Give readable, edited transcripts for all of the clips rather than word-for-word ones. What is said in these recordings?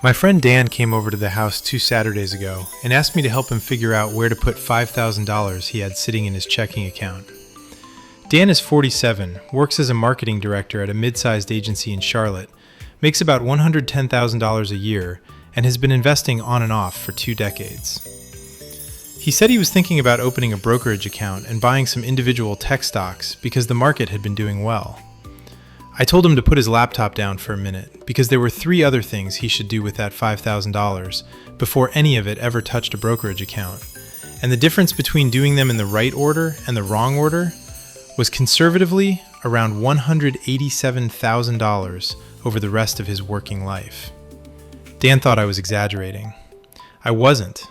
My friend Dan came over to the house 2 Saturdays ago and asked me to help him figure out where to put $5,000 he had sitting in his checking account. Dan is 47, works as a marketing director at a mid-sized agency in Charlotte, makes about $110,000 a year, and has been investing on and off for 2 decades. He said he was thinking about opening a brokerage account and buying some individual tech stocks because the market had been doing well. I told him to put his laptop down for a minute because there were 3 other things he should do with that $5,000 before any of it ever touched a brokerage account. And the difference between doing them in the right order and the wrong order was conservatively around $187,000 over the rest of his working life. Dan thought I was exaggerating. I wasn't.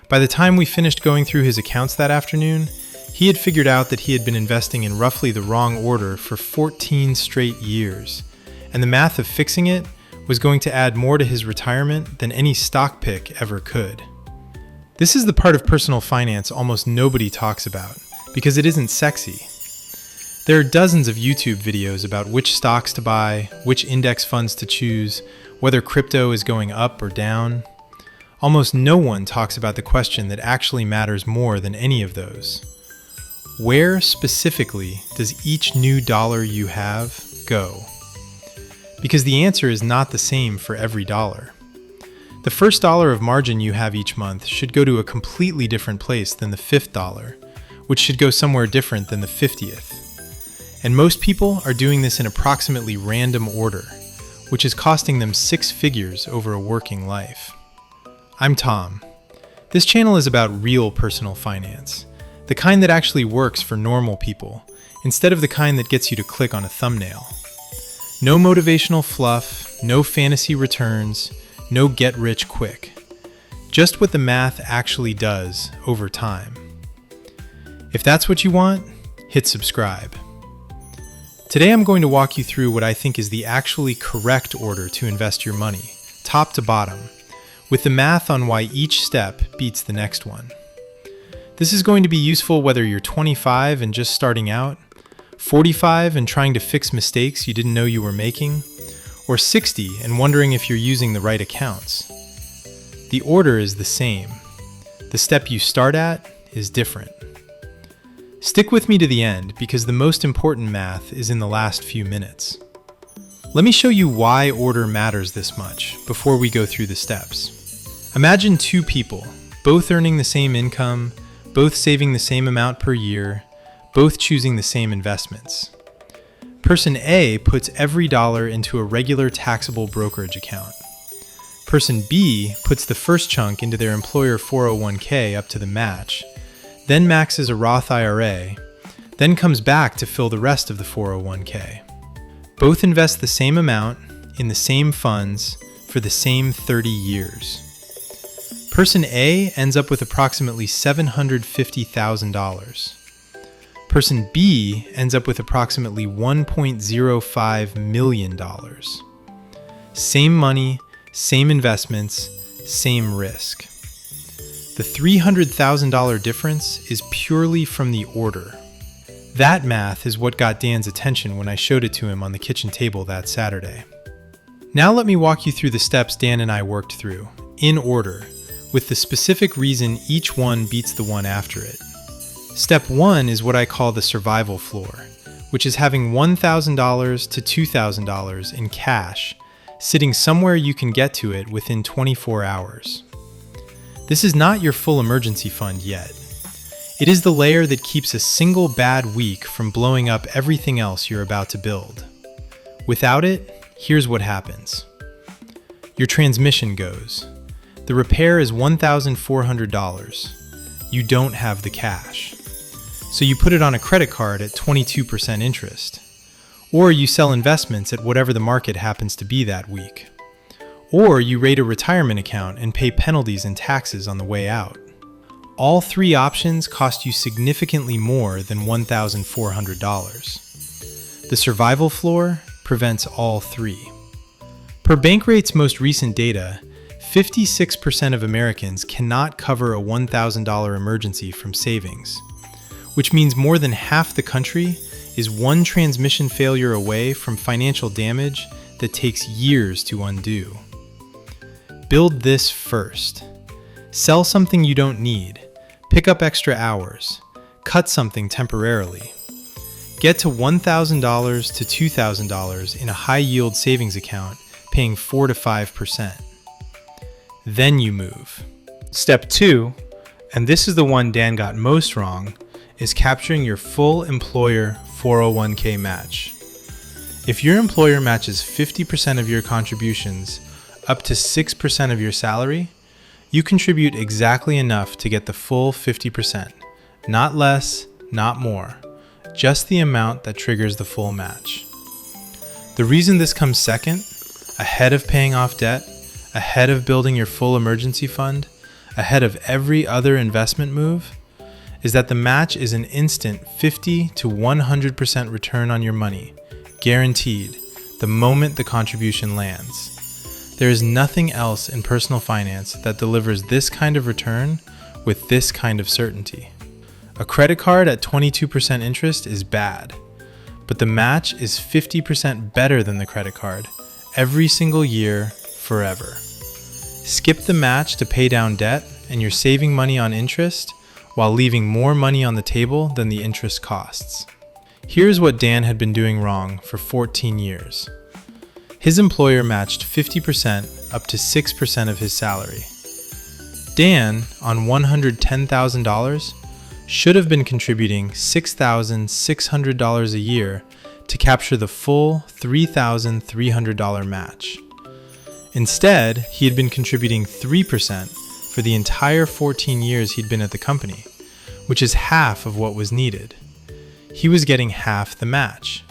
By the time we finished going through his accounts that afternoon, he had figured out that he had been investing in roughly the wrong order for 14 straight years, and the math of fixing it was going to add more to his retirement than any stock pick ever could. This is the part of personal finance almost nobody talks about, because it isn't sexy. There are dozens of YouTube videos about which stocks to buy, which index funds to choose, whether crypto is going up or down. Almost no one talks about the question that actually matters more than any of those. Where specifically does each new dollar you have go? Because the answer is not the same for every dollar. The first dollar of margin you have each month should go to a completely different place than the $5th, which should go somewhere different than the 50th. And most people are doing this in approximately random order, which is costing them 6 figures over a working life. I'm Tom. This channel is about real personal finance. The kind that actually works for normal people, instead of the kind that gets you to click on a thumbnail. No motivational fluff, no fantasy returns, no get rich quick. Just what the math actually does over time. If that's what you want, hit subscribe. Today I'm going to walk you through what I think is the actually correct order to invest your money, top to bottom, with the math on why each step beats the next one. This is going to be useful whether you're 25 and just starting out, 45 and trying to fix mistakes you didn't know you were making, or 60 and wondering if you're using the right accounts. The order is the same. The step you start at is different. Stick with me to the end because the most important math is in the last few minutes. Let me show you why order matters this much before we go through the steps. Imagine 2 people, both earning the same income, both saving the same amount per year, both choosing the same investments. Person A puts every dollar into a regular taxable brokerage account. Person B puts the first chunk into their employer 401k up to the match, then maxes a Roth IRA, then comes back to fill the rest of the 401k. Both invest the same amount in the same funds for the same 30 years. Person A ends up with approximately $750,000. Person B ends up with approximately $1.05 million. Same money, same investments, same risk. The $300,000 difference is purely from the order. That math is what got Dan's attention when I showed it to him on the kitchen table that Saturday. Now let me walk you through the steps Dan and I worked through, in order, with the specific reason each one beats the one after it. Step 1 is what I call the survival floor, which is having $1,000 to $2,000 in cash, sitting somewhere you can get to it within 24 hours. This is not your full emergency fund yet. It is the layer that keeps a single bad week from blowing up everything else you're about to build. Without it, here's what happens. Your transmission goes. The repair is $1,400. You don't have the cash. So you put it on a credit card at 22% interest. Or you sell investments at whatever the market happens to be that week. Or you raid a retirement account and pay penalties and taxes on the way out. All 3 options cost you significantly more than $1,400. The survival floor prevents all 3. Per Bankrate's most recent data, 56% of Americans cannot cover a $1,000 emergency from savings, which means more than half the country is one transmission failure away from financial damage that takes years to undo. Build this first. Sell something you don't need. Pick up extra hours. Cut something temporarily. Get to $1,000 to $2,000 in a high-yield savings account paying 4 to 5%. Then you move. Step 2, and this is the one Dan got most wrong, is capturing your full employer 401k match. If your employer matches 50% of your contributions up to 6% of your salary, you contribute exactly enough to get the full 50%, not less, not more, just the amount that triggers the full match. The reason this comes second, ahead of paying off debt, ahead of building your full emergency fund, ahead of every other investment move, is that the match is an instant 50 to 100% return on your money, guaranteed, the moment the contribution lands. There is nothing else in personal finance that delivers this kind of return with this kind of certainty. A credit card at 22% interest is bad, but the match is 50% better than the credit card every single year, forever. Skip the match to pay down debt, and you're saving money on interest while leaving more money on the table than the interest costs. Here's what Dan had been doing wrong for 14 years. His employer matched 50% up to 6% of his salary. Dan, on $110,000, should have been contributing $6,600 a year to capture the full $3,300 match. Instead, he had been contributing 3% for the entire 14 years he'd been at the company, which is half of what was needed. He was getting half the match.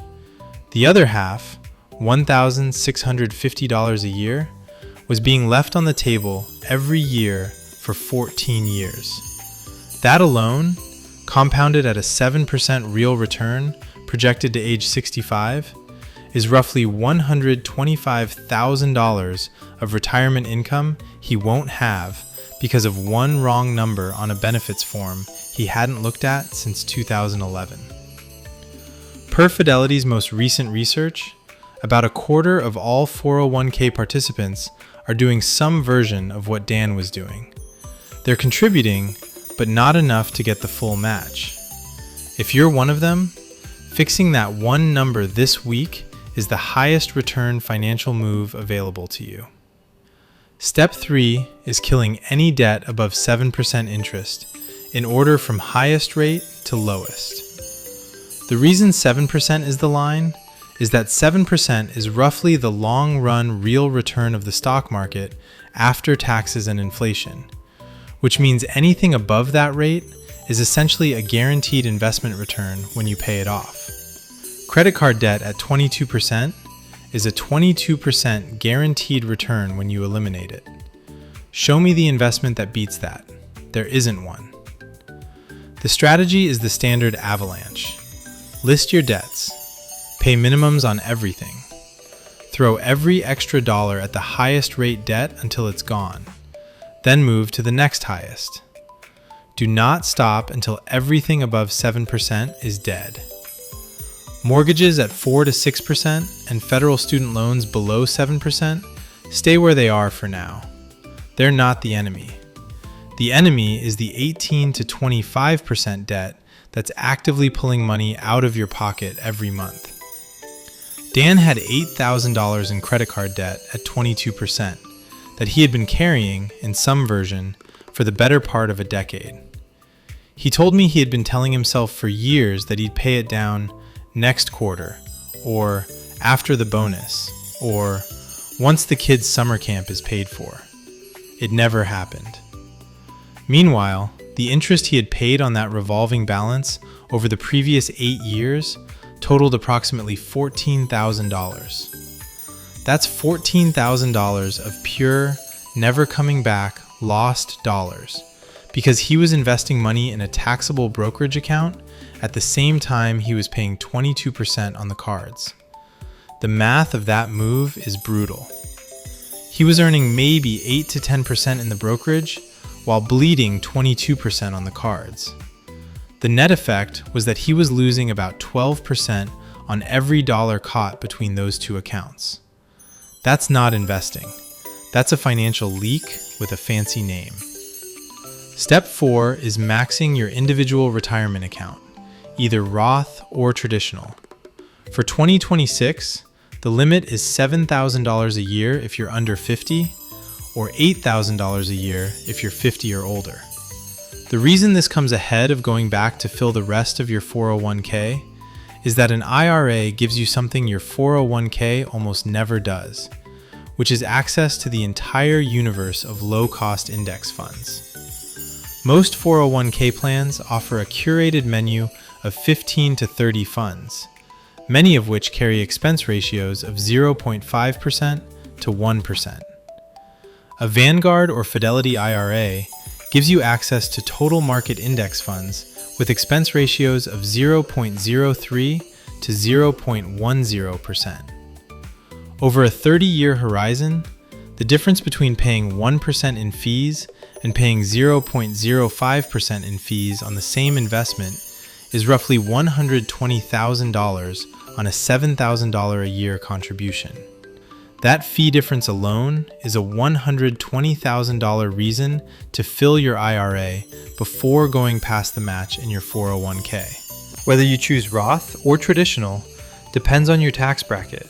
The other half, $1,650 a year, was being left on the table every year for 14 years. That alone, compounded at a 7% real return projected to age 65, is roughly $125,000 of retirement income he won't have because of one wrong number on a benefits form he hadn't looked at since 2011. Per Fidelity's most recent research, about a quarter of all 401k participants are doing some version of what Dan was doing. They're contributing, but not enough to get the full match. If you're one of them, fixing that one number this week is the highest return financial move available to you. Step 3 is killing any debt above 7% interest in order from highest rate to lowest. The reason 7% is the line is that 7% is roughly the long-run real return of the stock market after taxes and inflation, which means anything above that rate is essentially a guaranteed investment return when you pay it off. Credit card debt at 22% is a 22% guaranteed return when you eliminate it. Show me the investment that beats that. There isn't one. The strategy is the standard avalanche. List your debts. Pay minimums on everything. Throw every extra dollar at the highest rate debt until it's gone. Then move to the next highest. Do not stop until everything above 7% is dead. Mortgages at 4 to 6% and federal student loans below 7% stay where they are for now. They're not the enemy. The enemy is the 18 to 25% debt that's actively pulling money out of your pocket every month. Dan had $8,000 in credit card debt at 22% that he had been carrying in some version for the better part of a decade. He told me he had been telling himself for years that he'd pay it down next quarter, or after the bonus, or once the kids' summer camp is paid for. It never happened. Meanwhile, the interest he had paid on that revolving balance over the previous 8 years totaled approximately $14,000. That's $14,000 of pure, never coming back, lost dollars, because he was investing money in a taxable brokerage account at the same time he was paying 22% on the cards. The math of that move is brutal. He was earning maybe 8 to 10% in the brokerage while bleeding 22% on the cards. The net effect was that he was losing about 12% on every dollar caught between those two accounts. That's not investing. That's a financial leak with a fancy name. Step 4 is maxing your individual retirement account, either Roth or traditional. For 2026, the limit is $7,000 a year if you're under 50, or $8,000 a year if you're 50 or older. The reason this comes ahead of going back to fill the rest of your 401k is that an IRA gives you something your 401k almost never does, which is access to the entire universe of low-cost index funds. Most 401k plans offer a curated menu of 15 to 30 funds, many of which carry expense ratios of 0.5% to 1%. A Vanguard or Fidelity IRA gives you access to total market index funds with expense ratios of 0.03 to 0.10%. Over a 30-year horizon, the difference between paying 1% in fees and paying 0.05% in fees on the same investment is roughly $120,000 on a $7,000 a year contribution. That fee difference alone is a $120,000 reason to fill your IRA before going past the match in your 401k. Whether you choose Roth or traditional depends on your tax bracket.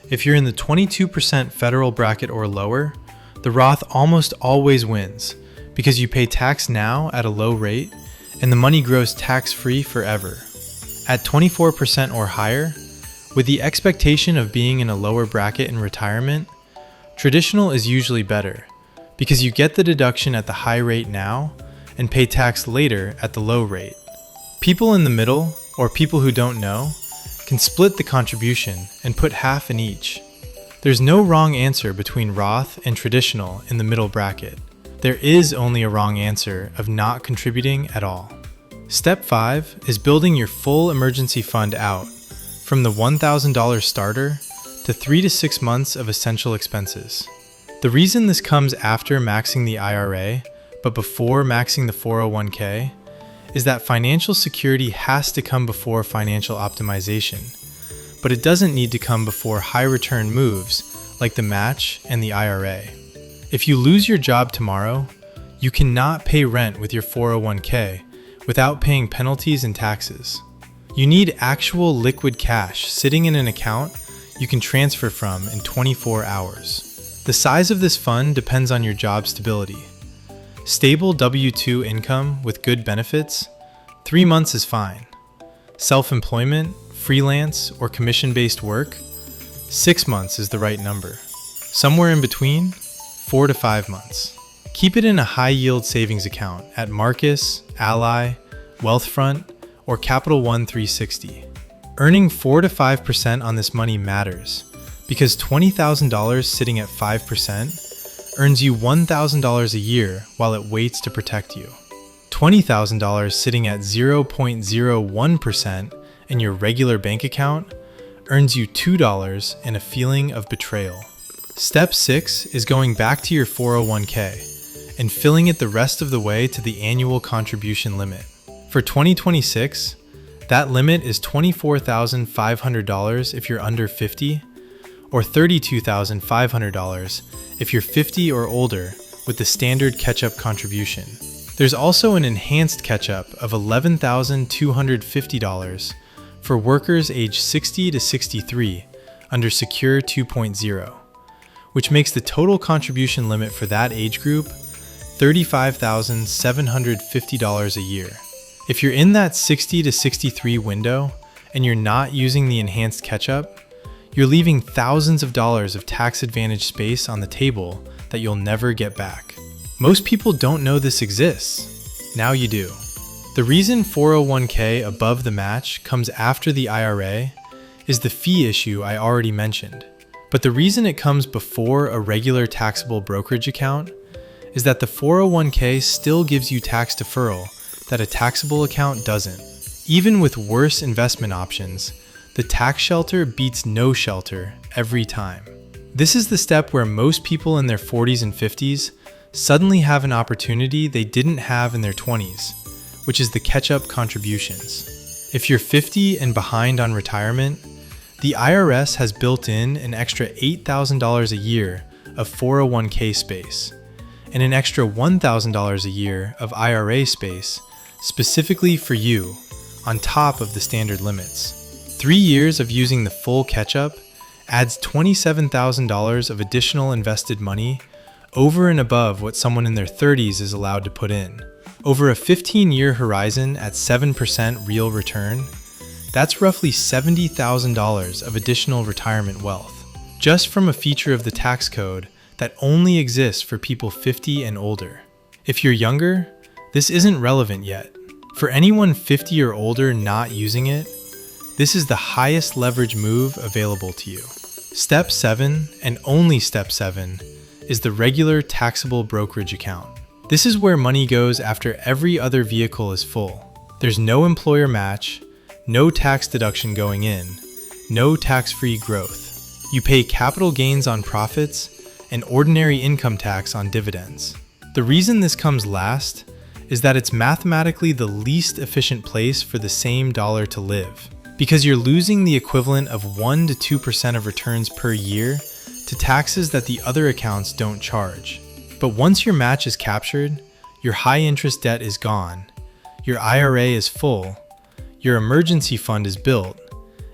If you're in the 22% federal bracket or lower, the Roth almost always wins because you pay tax now at a low rate and the money grows tax-free forever. At 24% or higher, with the expectation of being in a lower bracket in retirement, traditional is usually better because you get the deduction at the high rate now and pay tax later at the low rate. People in the middle, or people who don't know, can split the contribution and put half in each. There's no wrong answer between Roth and traditional in the middle bracket. There is only a wrong answer of not contributing at all. Step 5 is building your full emergency fund out from the $1,000 starter to 3 to 6 months of essential expenses. The reason this comes after maxing the IRA, but before maxing the 401k, is that financial security has to come before financial optimization, but it doesn't need to come before high return moves like the match and the IRA. If you lose your job tomorrow, you cannot pay rent with your 401k without paying penalties and taxes. You need actual liquid cash sitting in an account you can transfer from in 24 hours. The size of this fund depends on your job stability. Stable W-2 income with good benefits, 3 months is fine. Self-employment, freelance, or commission-based work, 6 months is the right number. Somewhere in between, 4 to 5 months. Keep it in a high-yield savings account at Marcus, Ally, Wealthfront, or Capital One 360. Earning 4 to 5% on this money matters because $20,000 sitting at 5% earns you $1,000 a year while it waits to protect you. $20,000 sitting at 0.01% in your regular bank account earns you $2 and a feeling of betrayal. Step 6 is going back to your 401k and filling it the rest of the way to the annual contribution limit. For 2026, that limit is $24,500 if you're under 50, or $32,500 if you're 50 or older with the standard catch-up contribution. There's also an enhanced catch-up of $11,250 for workers aged 60 to 63 under Secure 2.0, which makes the total contribution limit for that age group $35,750 a year. If you're in that 60 to 63 window and you're not using the enhanced catch-up, you're leaving thousands of dollars of tax-advantaged space on the table that you'll never get back. Most people don't know this exists. Now you do. The reason 401k above the match comes after the IRA is the fee issue I already mentioned. But the reason it comes before a regular taxable brokerage account is that the 401k still gives you tax deferral that a taxable account doesn't. Even with worse investment options, the tax shelter beats no shelter every time. This is the step where most people in their 40s and 50s suddenly have an opportunity they didn't have in their 20s, which is the catch-up contributions. If you're 50 and behind on retirement, the IRS has built in an extra $8,000 a year of 401k space, and an extra $1,000 a year of IRA space specifically for you on top of the standard limits. 3 years of using the full catch-up adds $27,000 of additional invested money over and above what someone in their 30s is allowed to put in. Over a 15-year horizon at 7% real return, that's roughly $70,000 of additional retirement wealth, just from a feature of the tax code that only exists for people 50 and older. If you're younger, this isn't relevant yet. For anyone 50 or older not using it, this is the highest leverage move available to you. Step 7, and only Step 7, is the regular taxable brokerage account. This is where money goes after every other vehicle is full. There's no employer match, no tax deduction going in, no tax-free growth. You pay capital gains on profits and ordinary income tax on dividends. The reason this comes last is that it's mathematically the least efficient place for the same dollar to live, because you're losing the equivalent of 1 to 2% of returns per year to taxes that the other accounts don't charge. But once your match is captured, your high interest debt is gone, your IRA is full, your emergency fund is built,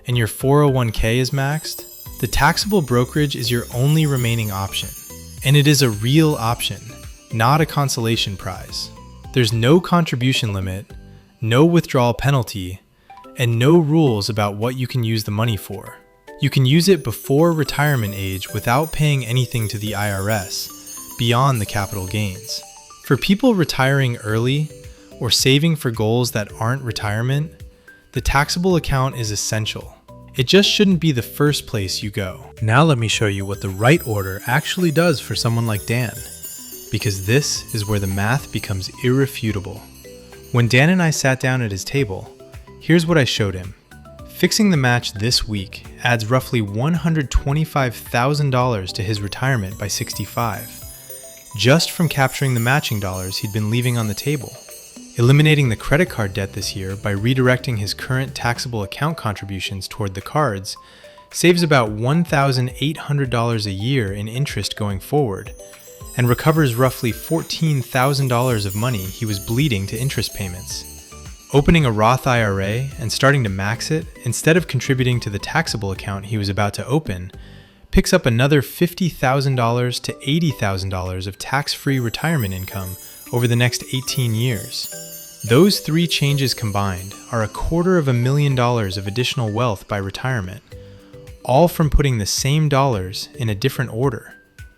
and your 401k is maxed, the taxable brokerage is your only remaining option. And it is a real option, not a consolation prize. There's no contribution limit, no withdrawal penalty, and no rules about what you can use the money for. You can use it before retirement age without paying anything to the IRS, beyond the capital gains. For people retiring early or saving for goals that aren't retirement, the taxable account is essential. It just shouldn't be the first place you go. Now let me show you what the right order actually does for someone like Dan, because this is where the math becomes irrefutable. When Dan and I sat down at his table, here's what I showed him. Fixing the match this week adds roughly $125,000 to his retirement by 65, just from capturing the matching dollars he'd been leaving on the table. Eliminating the credit card debt this year by redirecting his current taxable account contributions toward the cards saves about $1,800 a year in interest going forward, and recovers roughly $14,000 of money he was bleeding to interest payments. Opening a Roth IRA and starting to max it instead of contributing to the taxable account he was about to open picks up another $50,000 to $80,000 of tax-free retirement income over the next 18 years. Those 3 changes combined are $250,000 of additional wealth by retirement, all from putting the same dollars in a different order.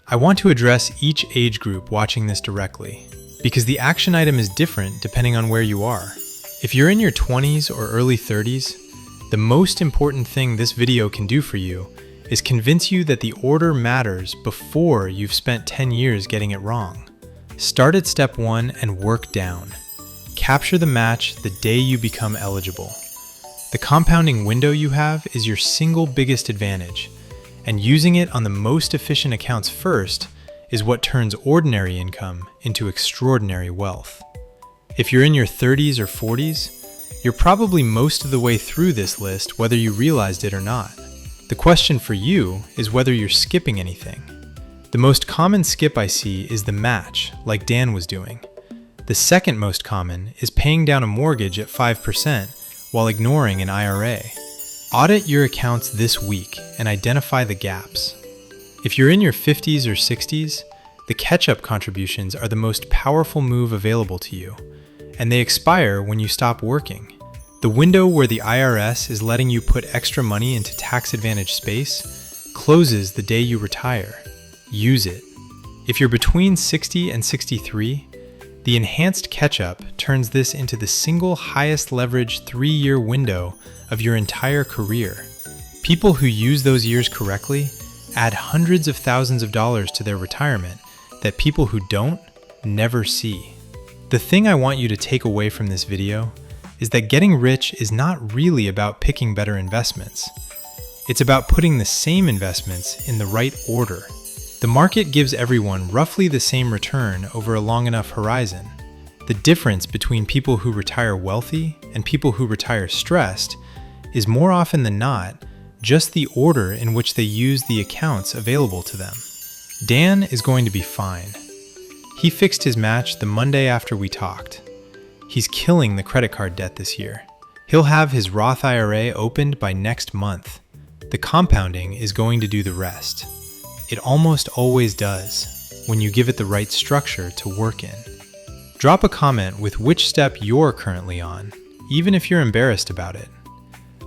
I want to address each age group watching this directly, because the action item is different depending on where you are. If you're in your 20s or early 30s, the most important thing this video can do for you is convince you that the order matters before you've spent 10 years getting it wrong. Start at step 1 and work down. Capture the match the day you become eligible. The compounding window you have is your single biggest advantage, and using it on the most efficient accounts first is what turns ordinary income into extraordinary wealth. If you're in your 30s or 40s, you're probably most of the way through this list whether you realized it or not. The question for you is whether you're skipping anything. The most common skip I see is the match, like Dan was doing. The second most common is paying down a mortgage at 5% while ignoring an IRA. Audit your accounts this week and identify the gaps. If you're in your 50s or 60s, the catch-up contributions are the most powerful move available to you, and they expire when you stop working. The window where the IRS is letting you put extra money into tax-advantaged space closes the day you retire. Use it. If you're between 60 and 63, the enhanced catch-up turns this into the single highest leverage 3-year window of your entire career. People who use those years correctly add hundreds of thousands of dollars to their retirement that people who don't never see. The thing I want you to take away from this video is that getting rich is not really about picking better investments. It's about putting the same investments in the right order. The market gives everyone roughly the same return over a long enough horizon. The difference between people who retire wealthy and people who retire stressed is more often than not just the order in which they use the accounts available to them. Dan is going to be fine. He fixed his match the Monday after we talked. He's killing the credit card debt this year. He'll have his Roth IRA opened by next month. The compounding is going to do the rest. It almost always does, when you give it the right structure to work in. Drop a comment with which step you're currently on, even if you're embarrassed about it.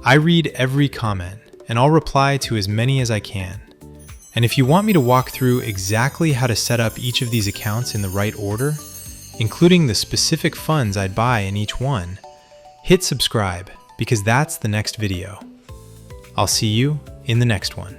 I read every comment, and I'll reply to as many as I can. And if you want me to walk through exactly how to set up each of these accounts in the right order, including the specific funds I'd buy in each one, hit subscribe, because that's the next video. I'll see you in the next one.